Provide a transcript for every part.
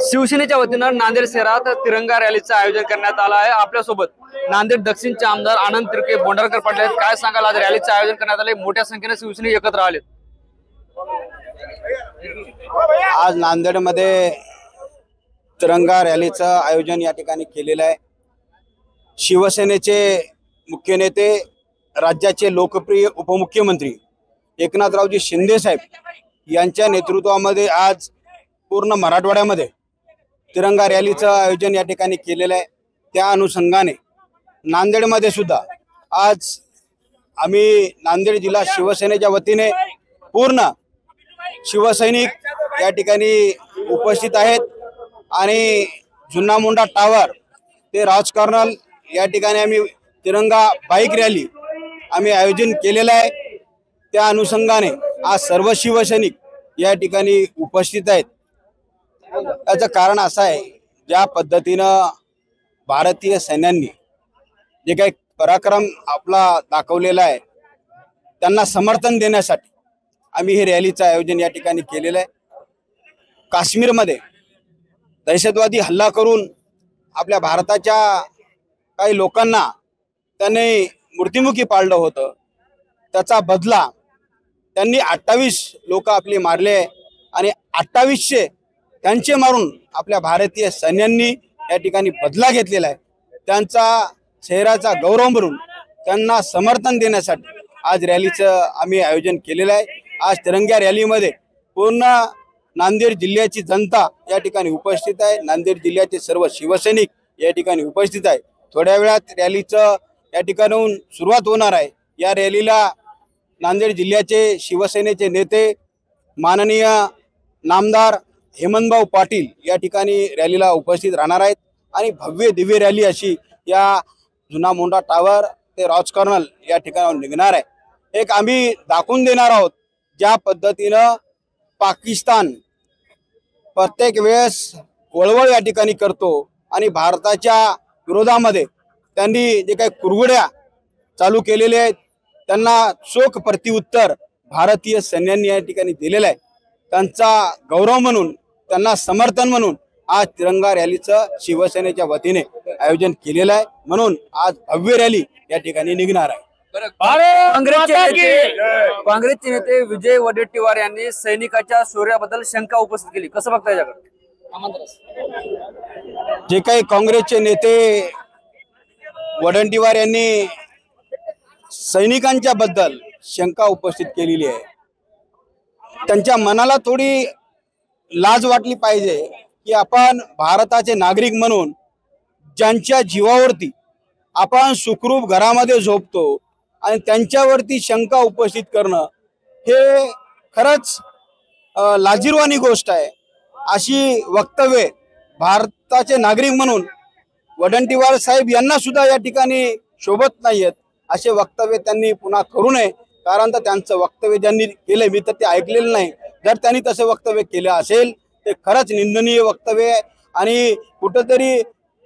शिवसेनेच्या वतीनं नांदेड शहरात तिरंगा रॅलीचं आयोजन करण्यात आलं आहे। आपल्यासोबत नांदेड दक्षिणचे आमदार आनंद तिरके बोंडारकर पाटील आहेत। काय सांगाल, आज रॅलीचं आयोजन करण्यात आले, मोठ्या संख्येने शिवसैनिक एकत्र आले। आज नांदेडमध्ये तिरंगा रॅलीचं आयोजन या ठिकाणी केलेलं आहे। शिवसेनेचे मुख्य नेते, राज्याचे लोकप्रिय उपमुख्यमंत्री एकनाथरावजी शिंदे साहेब यांच्या नेतृत्वामध्ये आज पूर्ण मराठवाड्यामध्ये तिरंगा रॅलीचं आयोजन या ठिकाणी केलेलं आहे। त्या अनुषंगाने नांदेडमध्ये सुद्धा आज आम्ही नांदेड जिल्हा शिवसेनेच्या वतीने पूर्ण शिवसैनिक या ठिकाणी उपस्थित आहेत आणि जुना मुंडा टावर ते राजकर्नल या ठिकाणी आम्ही तिरंगा बाईक रॅली आम्ही आयोजन केलेलं आहे। त्या अनुषंगाने आज सर्व शिवसैनिक या ठिकाणी उपस्थित आहेत। याचं कारण असं आहे, ज्या पद्धतीनं भारतीय सैन्यांनी जे काही पराक्रम आपला दाखवलेला आहे त्यांना समर्थन देण्यासाठी आम्ही हे रॅलीचं आयोजन या ठिकाणी केलेलं आहे। काश्मीरमध्ये दहशतवादी हल्ला करून आपल्या भारताच्या काही लोकांना त्यांनी मृत्युमुखी पाडलं होतं, त्याचा बदला त्यांनी 28 लोक आपले मारले आणि 2800 त्यांचे मारून आपल्या भारतीय सैन्यांनी या ठिकाणी बदला घेतलेला आहे। त्यांचा शहराचा गौरव म्हणून त्यांना समर्थन देण्यासाठी आज रॅलीचं आम्ही आयोजन केलेलं आहे। आज तिरंगा रॅलीमध्ये पूर्ण नांदेड जिल्ह्याची जनता या ठिकाणी उपस्थित आहे। नांदेड जिल्ह्याचे सर्व शिवसैनिक या ठिकाणी उपस्थित आहे। थोड्या वेळात रॅलीचं या ठिकाणाहून सुरुवात होणार आहे। या रॅलीला नांदेड जिल्ह्याचे शिवसेनेचे नेते माननीय नामदार हेमंतभाऊ पाटील या ठिकाणी रॅलीला उपस्थित राहणार आहेत आणि भव्य दिव्य रॅली अशी या जुना मोंडा टावर ते राजकर्नल या ठिकाणाहून निघणार आहे। एक आम्ही दाखवून देणार आहोत ज्या पद्धतीनं पाकिस्तान प्रत्येक वेळेस वळवळ या ठिकाणी करतो आणि भारताच्या विरोधामध्ये त्यांनी जे काही कुरघोड्या चालू केलेले आहेत त्यांना चोख प्रत्युत्तर भारतीय सैन्यांनी या ठिकाणी दिलेलं आहे। त्यांचा गौरव म्हणून, त्यांना समर्थन म्हणून आज तिरंगा रॅलीचं शिवसेनेच्या वतीने आयोजन केलेलं आहे। म्हणून आज भव्य रॅली या ठिकाणी निघणार आहे। काँग्रेसचे नेते विजय वडेट्टीवार यांनी सैनिकाच्या शौर्याबद्दल शंका उपस्थित केली, कसं बघता याच्याकडे? जे काही काँग्रेसचे नेते वडेट्टीवार यांनी सैनिकांच्या बद्दल शंका उपस्थित केलेली आहे, त्यांच्या मनाला थोडी लाज वाटली पाहिजे की आपण भारताचे नागरिक म्हणून ज्यांच्या जीवावरती आपण सुखरूप घरामध्ये झोपतो आणि त्यांच्यावरती शंका उपस्थित करणं हे खरंच लाजिरवाणी गोष्ट आहे। अशी वक्तव्ये भारताचे नागरिक म्हणून वडेट्टीवार साहेब यांना सुद्धा या ठिकाणी शोभत नाहीयेत। असे वक्तव्य त्यांनी पुन्हा करू नये, कारण तर त्यांचं वक्तव्य ज्यांनी केलं मी तर ते ऐकलेलं नाही। जर त्यांनी तसं वक्तव्य केलं असेल ते खरंच निंदनीय वक्तव्य आहे आणि कुठंतरी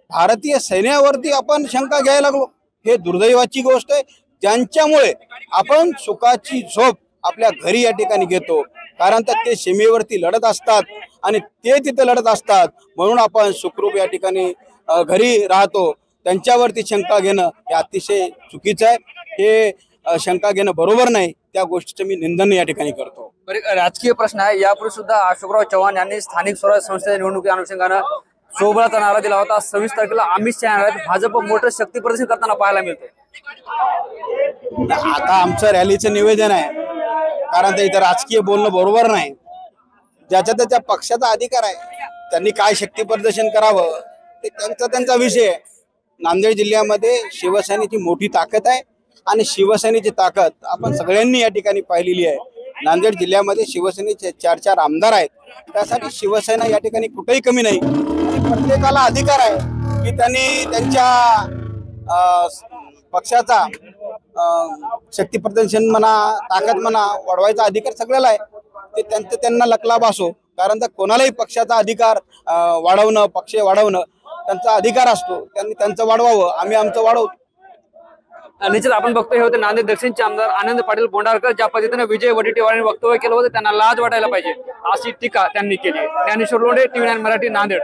भारतीय सैन्यावरती आपण शंका घ्यायला लागलो, हे दुर्दैवाची गोष्ट आहे। ज्यांच्यामुळे आपण सुखाची झोप आपल्या घरी या ठिकाणी घेतो, कारण तर ते सीमेवरती लढत असतात आणि ते तिथे लढत असतात म्हणून आपण सुखरूप या ठिकाणी घरी राहतो। त्यांच्यावरती शंका घेणं हे अतिशय चुकीचं आहे। हे शंका घेणं बरोबर नाही, त्या गोष्टीचं मी निंदन या ठिकाणी करतो। राजकीय प्रश्न आहे। यापूर्वी सुद्धा अशोकराव चव्हाण यांनी स्थानिक स्वराज्य संस्थेच्या निवडणुकी अनुषंगानं सोबळाचा नारा दिला होता। 26 तारखेला अमित शहा यांना भाजप मोठं शक्ती प्रदर्शन करताना पाहायला मिळते। आता आमचं रॅलीचं निवेदन आहे, कारण ते इथं राजकीय बोलणं बरोबर नाही। ज्याच्या त्याच्या पक्षाचा अधिकार आहे, त्यांनी काय शक्ती प्रदर्शन करावं ते त्यांचा विषय आहे। नांदेड जिल्ह्यामध्ये शिवसेनेची मोठी ताकद आहे आणि शिवसेनेची ताकद आपण सगळ्यांनी या ठिकाणी पाहिलेली आहे। नांदेड जिल्ह्यामध्ये शिवसेनेचे 4 आमदार आहेत, त्यासाठी शिवसेना या ठिकाणी कुठेही कमी नाही आणि प्रत्येकाला अधिकार आहे की त्यांनी त्यांच्या पक्षाचा शक्ती प्रदर्शन म्हणा, ताकद म्हणा वाढवायचा अधिकार सगळ्याला आहे। ते त्यांना लकलाभ असो, कारण तर कोणालाही पक्षाचा अधिकार वाढवणं, पक्ष वाढवणं त्यांचा अधिकार असतो। त्यांनी त्यांचं वाढवावं, आम्ही आमचं वाढवतो। निश्चित आपण बघतोय हे होते नांदेड दक्षिणचे आमदार आनंद पाटील बोंडारकर. ज्या पद्धतीने विजय वडेट्टीवारांनी वक्तव्य केलं होतं त्यांना लाज वाटायला पाहिजे अशी टीका त्यांनी केली. ज्ञानेश्वर लोंढे, TV9 मराठी, नांदेड.